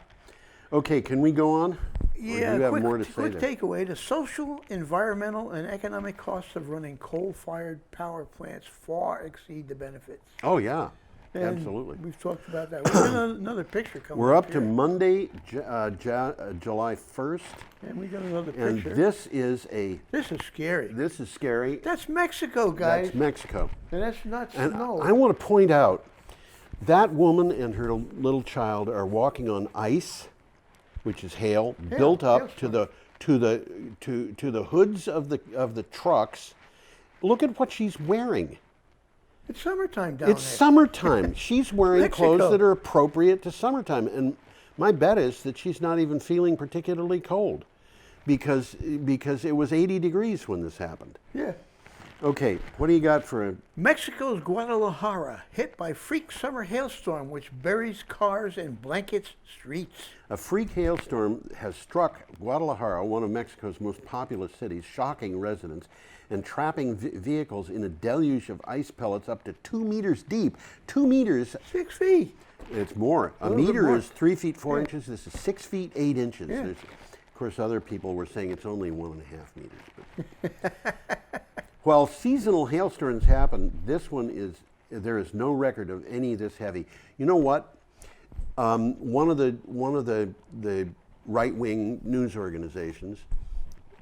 Okay, can we go on? Or Yeah, do you have quick, more to say quick there? takeaway, the social, environmental, and economic costs of running coal-fired power plants far exceed the benefits. Oh, yeah, And absolutely. We've talked about that. We've got another picture coming We're up to here. Monday, July 1st, And we got another and picture. this This is scary. is scary. That's Mexico, guys. That's Mexico. And that's not And snow. I want to point out that woman and her little child are walking on ice, which is hail, built up to the hoods of the trucks. Look at what she's wearing. It's summertime down It's there. summertime. She's wearing Mexico. clothes that are appropriate to summertime, and my bet is that she's not even feeling particularly cold, because it was 80 degrees when this happened. Yeah. Okay, what do you got for a Mexico's Guadalajara hit by freak summer hailstorm which buries cars and blankets streets. A freak hailstorm has struck Guadalajara, one of Mexico's most populous cities, shocking residents and trapping vehicles in a deluge of ice pellets up to 2 meters deep. 2 meters, 6 feet. it's more. A little bit meter more. is 3 feet 4 Yeah. inches. This is 6 feet 8 inches. Yeah. Of course, other people were saying it's only 1.5 meters. But while seasonal hailstorms happen, there is no record of any this heavy. You know what? One of the right-wing news organizations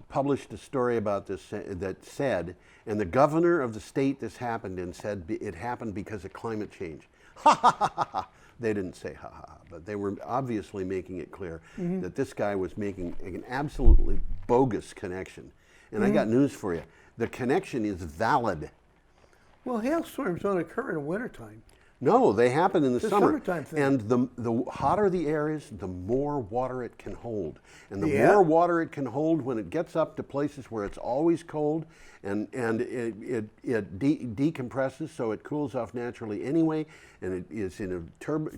published a story about this that said, and the governor of the state this happened in said it happened because of climate change. Ha ha ha ha ha. They didn't say ha ha ha, but they were obviously making it clear that this guy was making an absolutely bogus connection. And I got news for you. The connection is valid. Well, hailstorms don't occur in wintertime. No, they happen in the It's a summer. summertime thing. And the hotter the air is, the more water it can hold. And the Yeah. more water it can hold when it gets up to places where it's always cold and it decompresses, so it cools off naturally anyway, and it is in a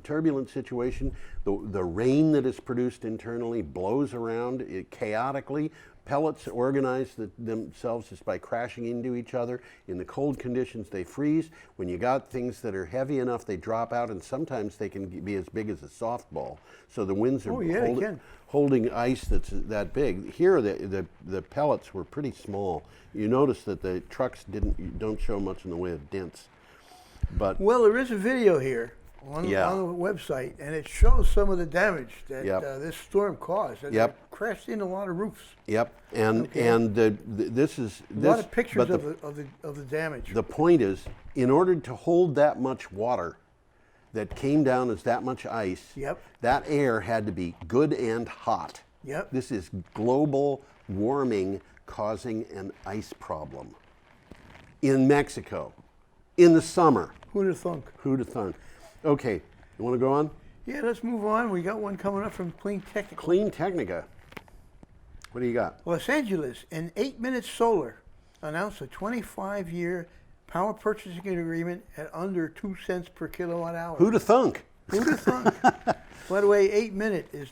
turbulent situation. The rain that is produced internally blows around it chaotically. Pellets organize themselves just by crashing into each other. In the cold conditions, they freeze. When you got things that are heavy enough, they drop out, and sometimes they can be as big as a softball. So the winds are Oh, yeah, they can. holding ice that's that big. Here, the pellets were pretty small. You notice that the trucks don't show much in the way of dents. But Well, there is a video here on the website, and it shows some of the damage that Yep. This storm caused. And Yep. It crashed into a lot of roofs. yep, and Okay. and this is A lot of pictures but of the damage. The point is, in order to hold that much water that came down as that much ice, Yep. that air had to be good and hot. Yep. This is global warming causing an ice problem in Mexico in the summer. Who'd have thunk? Who'd have thunk? Okay, you want to go on? Yeah, let's move on. We got one coming up from Clean Technical. Clean Technica. What do you got? Los Angeles, in 8 Minutes Solar, announced a 25-year power purchasing agreement at under 2 cents per kilowatt hour. Who'd have thunk? Who'd have thunk? By the way, 8 Minute is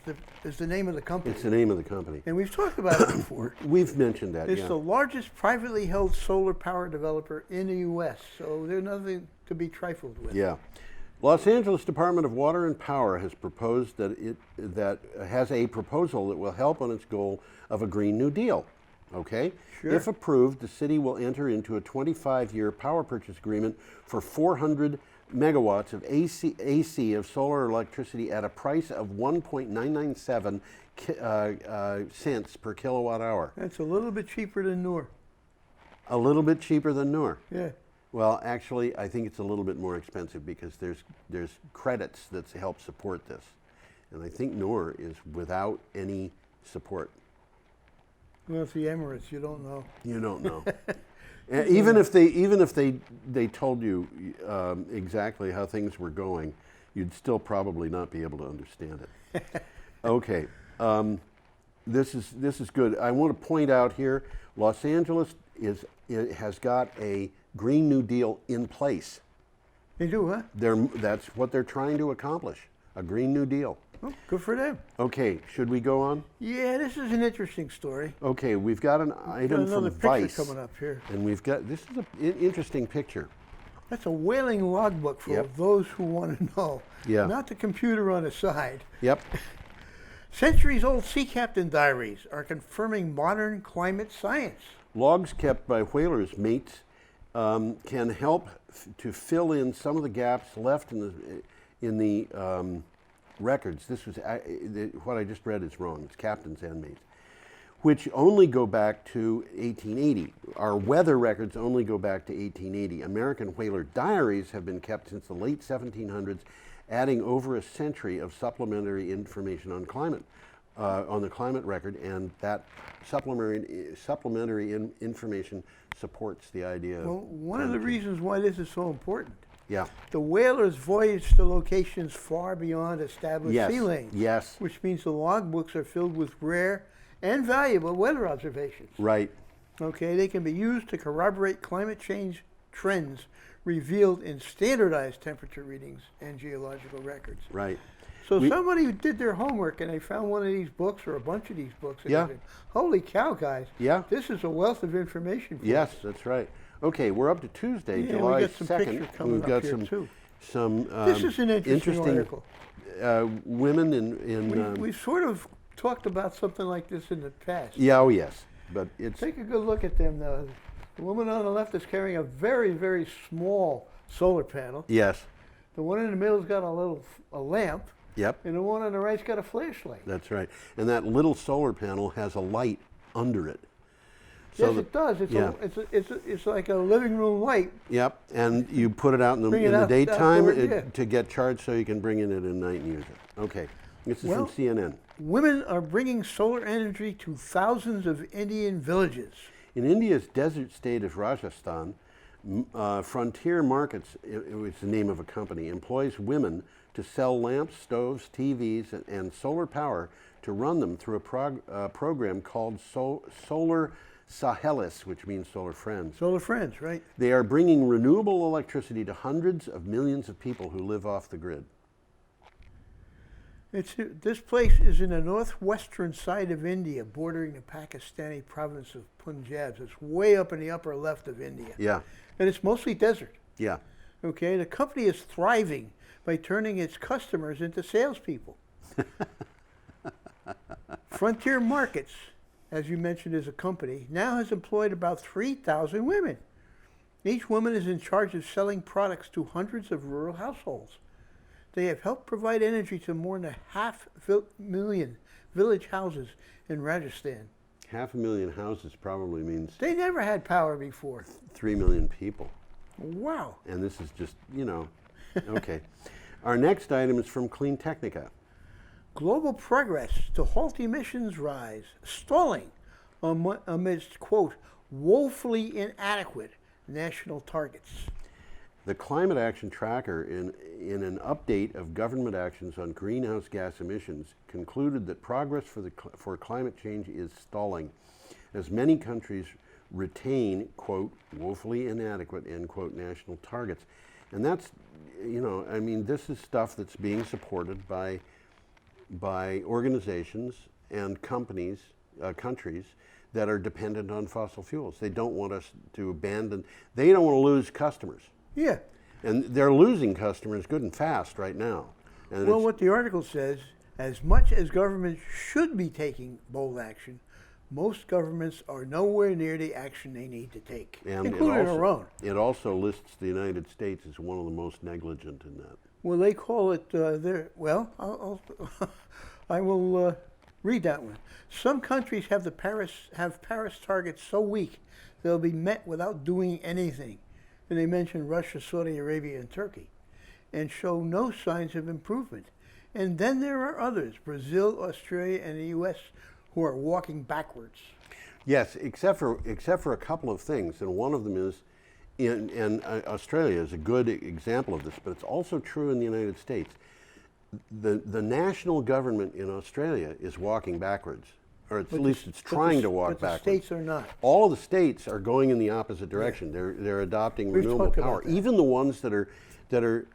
the name of the company. It's the name of the company. And we've talked about it before. We've mentioned that. It's Yeah. the largest privately held solar power developer in the U.S., so there's nothing to be trifled with. Yeah. Los Angeles Department of Water and Power has proposed that has a proposal that will help on its goal of a Green New Deal. Okay? Sure. If approved, the city will enter into a 25-year power purchase agreement for 400 megawatts of AC of solar electricity at a price of 1.997 cents per kilowatt hour. That's a little bit cheaper than Noor. A little bit cheaper than Noor. Yeah. Well, actually, I think it's a little bit more expensive because there's credits that help support this, and I think Noor is without any support. Well, it's the Emirates. You don't know. You don't know. even if they told you exactly how things were going, you'd still probably not be able to understand it. Okay, this is good. I want to point out here, Los Angeles has got a Green New Deal in place. They do, huh? That's what they're trying to accomplish. A Green New Deal. Oh, good for them. Okay, should we go on? Yeah, this is an interesting story. Okay, we've got an Got item another from picture Vice. coming up here. And we've got, this is an interesting picture. That's a whaling logbook for Yep. those who want to know. Yeah. Not the computer on the side. Yep. Centuries-old sea captain diaries are confirming modern climate science. Logs kept by whalers' mates can help to fill in some of the gaps left in the records. This was what I just read is wrong. It's captains and mates, which only go back to 1880. Our weather records only go back to 1880. American whaler diaries have been kept since the late 1700s, adding over a century of supplementary information on climate, on the climate record, and that supplementary information supports the idea of Well, one of the reasons why this is so important, yeah. the whalers voyaged to locations far beyond established Yes. sea lanes, Yes. which means the logbooks are filled with rare and valuable weather observations. Right. Okay, they can be used to corroborate climate change trends revealed in standardized temperature readings and geological records. Right. So We- somebody did their homework and they found one of these books or a bunch of these books. And Yeah. they said, holy cow, guys. Yeah. This is a wealth of information for Yes, us. that's right. Okay, we're up to Tuesday, Yeah, we July got some 2nd. pictures coming We've up got here, some too. some This is an interesting article. women in We've sort of talked about something like this in the past. yeah, oh yes, but it's Take a good look at them now. The woman on the left is carrying a very, very small solar panel. yes, The one in the middle's got a lamp, yep, and the one on the right's got a flashlight. that's right. And that little solar panel has a light under it. Yes, that- it does. It's, yeah. it's like a living room light. Yep, and you put it out in Bring it the out daytime outdoor, yeah. to get charged, so you can bring in it at night and use it. Okay, this is Well- from CNN. Women are bringing solar energy to thousands of Indian villages. In India's desert state of Rajasthan, Frontier Markets, it was the name of a company, employs women to sell lamps, stoves, TVs, and solar power to run them through a program called Solar Sahelis, which means Solar Friends. Solar Friends, right? They are bringing renewable electricity to hundreds of millions of people who live off the grid. This place is in the northwestern side of India, bordering the Pakistani province of Punjab. It's way up in the upper left of India. Yeah, And it's mostly desert. yeah, Okay, the company is thriving by turning its customers into salespeople. Frontier Markets, as you mentioned, is a company, now has employed about 3,000 women. Each woman is in charge of selling products to hundreds of rural households. They have helped provide energy to more than 500,000 village houses in Rajasthan. 500,000 houses probably means They never had power before. 3 million people. Wow. And this is just, okay. Our next item is from Clean Technica. Global progress to halt emissions rise, stalling amidst, quote, woefully inadequate national targets. The Climate Action Tracker, in an update of government actions on greenhouse gas emissions, concluded that progress for climate change is stalling, as many countries retain, quote, woefully inadequate, end quote, national targets. And that's, this is stuff that's being supported by organizations and companies, countries that are dependent on fossil fuels. They don't want us to abandon, they don't want to lose customers. Yeah. And they're losing customers good and fast right now. And Well, what the article says, as much as governments should be taking bold action, most governments are nowhere near the action they need to take, including our own. It also lists the United States as one of the most negligent in that. Well, they call it I will read that one. Some countries have Paris targets so weak they'll be met without doing anything. And they mention Russia, Saudi Arabia, and Turkey, and show no signs of improvement. And then there are others, Brazil, Australia, and the U.S., who are walking backwards. Yes, except for a couple of things, and one of them is, and Australia is a good example of this, but it's also true in the United States. The national government in Australia is walking backwards, or at least it's trying to walk backwards. But the backwards. states are not. All of the states are going in the opposite direction. They're adopting We've renewable talked power. about that. Even the ones that that are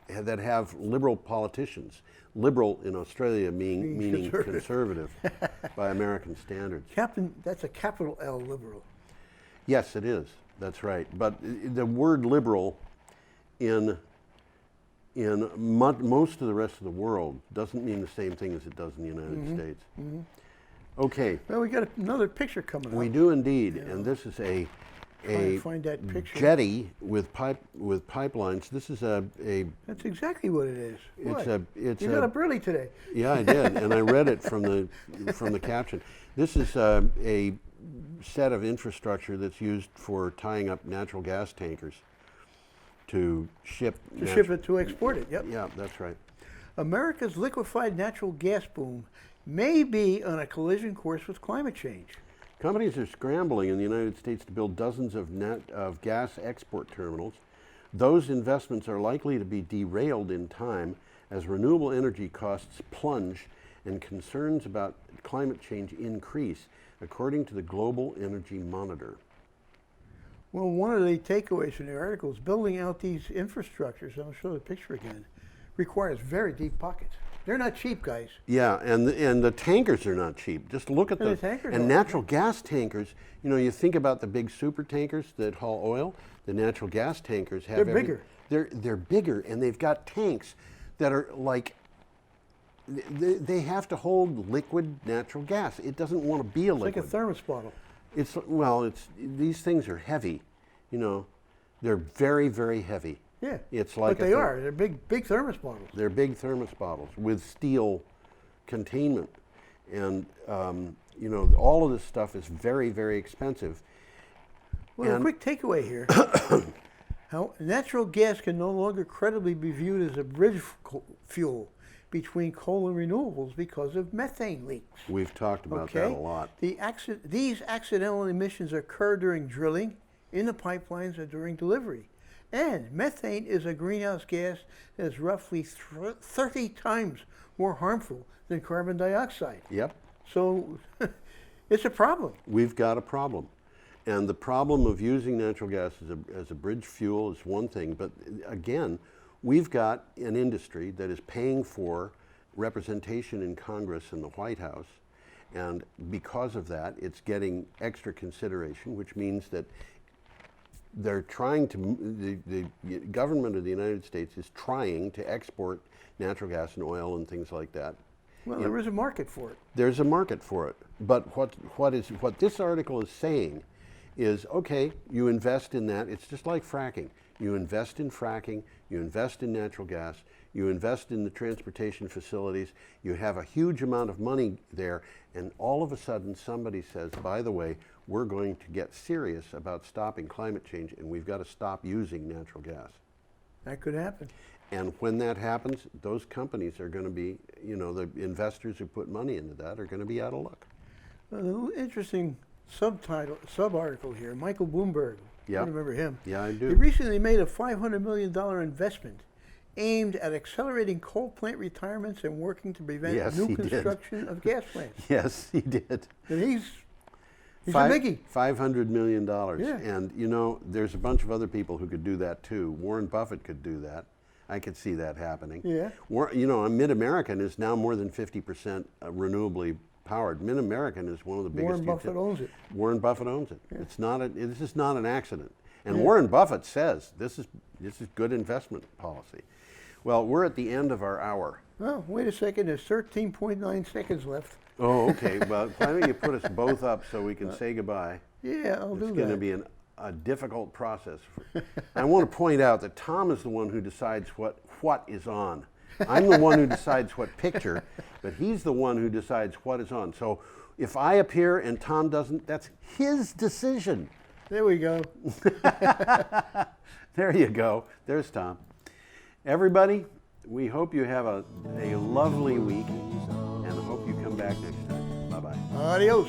that have liberal politicians. Liberal in Australia meaning conservative by American standards. Captain, that's a capital L, liberal. Yes, it is. That's right. But the word liberal in most of the rest of the world doesn't mean the same thing as it does in the United States. Okay. Well, we got another picture coming up. We do indeed, and this is a find that picture. jetty with pipelines. This is a That's exactly what it is. it's you got up early today. Yeah, I did, and I read it from the caption. This is a set of infrastructure that's used for tying up natural gas tankers to ship it to export it. Yep. Yeah, that's right. America's liquefied natural gas boom may be on a collision course with climate change. Companies are scrambling in the United States to build dozens of gas export terminals. Those investments are likely to be derailed in time as renewable energy costs plunge and concerns about climate change increase, according to the Global Energy Monitor. Well, one of the takeaways from the article is building out these infrastructures, I'll show the picture again, requires very deep pockets. They're not cheap, guys. Yeah, and the tankers are not cheap. Just look at the tankers and natural gas tankers. You know, you think about the big super tankers that haul oil. The natural gas tankers have They're bigger. They're bigger, and they've got tanks that are like they have to hold liquid natural gas. It doesn't want to be a liquid. Like a thermos bottle. These things are heavy. You know, they're very, very heavy. Yeah, it's like but they are. They're big thermos bottles. They're big thermos bottles with steel containment, and you know, all of this stuff is very, very expensive. Well, a quick takeaway here: how natural gas can no longer credibly be viewed as a bridge fuel between coal and renewables because of methane leaks. We've talked about that a lot. These accidental emissions occur during drilling, in the pipelines, or during delivery. And methane is a greenhouse gas that is roughly 30 times more harmful than carbon dioxide. Yep. So it's a problem. We've got a problem. And the problem of using natural gas as a bridge fuel is one thing, but again, we've got an industry that is paying for representation in Congress and the White House, and because of that, it's getting extra consideration, which means that they're trying to, the government of the United States is trying to export natural gas and oil and things like that. Well, there is a market for it. There's a market for it. But what this article is saying is, okay, you invest in that. It's just like fracking. You invest in fracking, you invest in natural gas, you invest in the transportation facilities, you have a huge amount of money there, and all of a sudden somebody says, by the way, we're going to get serious about stopping climate change, and we've got to stop using natural gas. That could happen. And when that happens, those companies are going to be, you know, the investors who put money into that are going to be out of luck. Well, an interesting sub-article here, Michael Bloomberg. Yeah. You remember him? Yeah, I do. He recently made a $500 million investment aimed at accelerating coal plant retirements and working to prevent new construction of gas plants. Yes, he did. And he's a biggie. $500 million. Yeah. And, you know, there's a bunch of other people who could do that, too. Warren Buffett could do that. I could see that happening. Yeah. You know, Mid-American is now more than 50% renewably powered. Mid-American is one of the biggest. Warren Buffett owns it. Warren Buffett owns it. Yeah. This is not an accident. And Warren Buffett says this is good investment policy. Well, we're at the end of our hour. Oh, wait a second. There's 13.9 seconds left. Oh, okay. Well, why don't you put us both up so we can say goodbye? Yeah, I'll do that. It's going to be a difficult process. I want to point out that Tom is the one who decides what is on. I'm the one who decides what picture, but he's the one who decides what is on. So if I appear and Tom doesn't, that's his decision. There we go. There you go. There's Tom. Everybody, we hope you have a lovely week and hope you come back next time. Bye-bye. Adios.